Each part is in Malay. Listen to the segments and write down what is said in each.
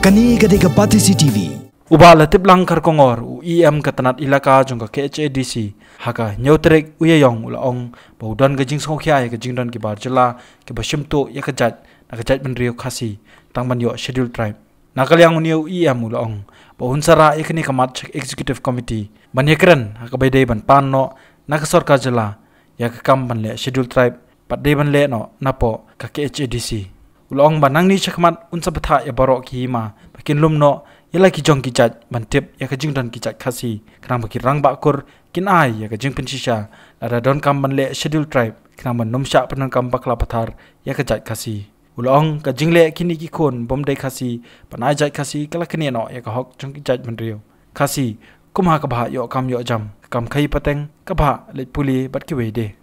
Kani gadega Pati CCTV. Ubala tiplang karkongor UEM katanat ilaka jongka KHADC haka nyautrek uyayong ulaong baudan gajing songkhiai gajing don kibar jela ke bashimto yakajat nakajat benrio khasi tangban yo schedule tribe nakalyang uniu UEM ulaong bahunsara yakni kamat executive committee banyakran haka baidai ban panno nakasorka jela yakam banle schedule tribe padai banle no napo ka KHADC ulaong banang ni chakmat unsa batha ya barok ki ma bakin lumno yala ki jong ki jat bantip ya ka jing don ki jat khasi kram ki rang bakur kin ai ya ka jing pensisha ada don kam banle schedule tribe kram numsha panan kam bakla pathar ya ka jat khasi ulaong ka jingle kini ki khon bomdai khasi panai jat khasi kala kini no ya ka hok jong ki jat banrio khasi kumha ka bha yo kam yo jam kam khai pateng ka bha le puli bat ki wede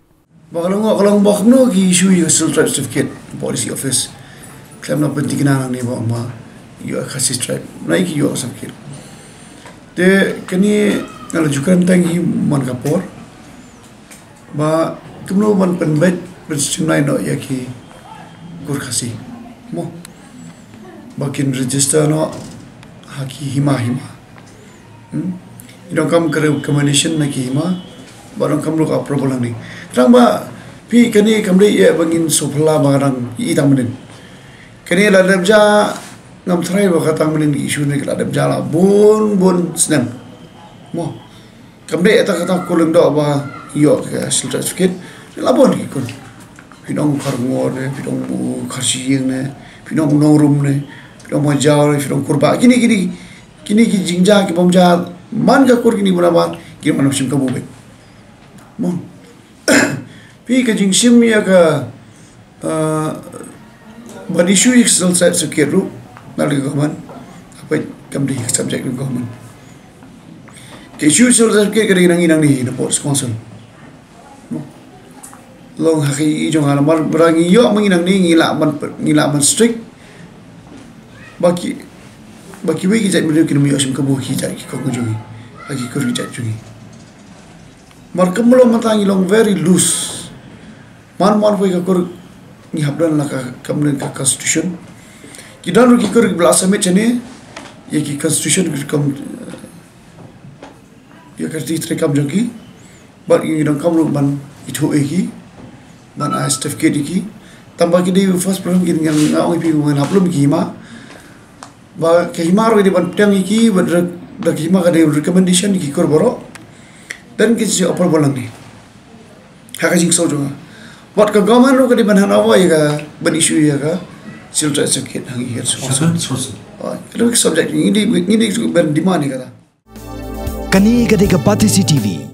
Kalau bakno ki issue yung still tribe certificate policy office claim na penting na ni ba ma yo khasi tribe naik yo certificate te kani ngajukan tangi man kapor ba tumno man penbet pensunai no yaki kur khasi mo bakin register no haki hima idong kam kare recommendation na ki hima barang kam lok approval ni ramba pi kani kamri ya bangin sopla barang i tamanin kani la dabja ngam trai ba katang manin isu ni la dabja la bun senang mo kamri eta kata kulung do ba yo ka certificate la bon ki kun pinong karngor ne pinong kharsiyeng ne pinong norum ne pinong majaw ne pinong kurba kini ki jingja ki bomja man ka kur kini bunaba ki manam sim ka bube mo pi ka jing sim ya ka ban issue excel site secure ru nali government apa kamri subject ng government ke issue excel secure ka rinang ni na port sponsor mo long haki jong ala mar berangi yo manginang ni ngila man strict baki we ki jai melu ki mi osim ka bo ki jai ki ko jungi haki ko ri jai jungi mar kamlo matangi long very loose man foi ka kur ni habdan la ka kamlen ka constitution ki dan ki kur blasame chane ye ki constitution ki kam ye ka ti tre kam jogi but you don't come ban itu eki ban a certificate ki tamba ki di first problem ki ngal ngai pi ngal hablum ki ma ba ke himaro di ban tang ki ba da ki ma ka de recommendation ki kur boro dan kita apa bolang ni, hak jing sojo. Buat ke government ru ke di mana nawa ya ka berisu ya ka, silta sakit hangi her sojo. Kalau subjek ini ben di mana kata. Kani gadega Pati CCTV.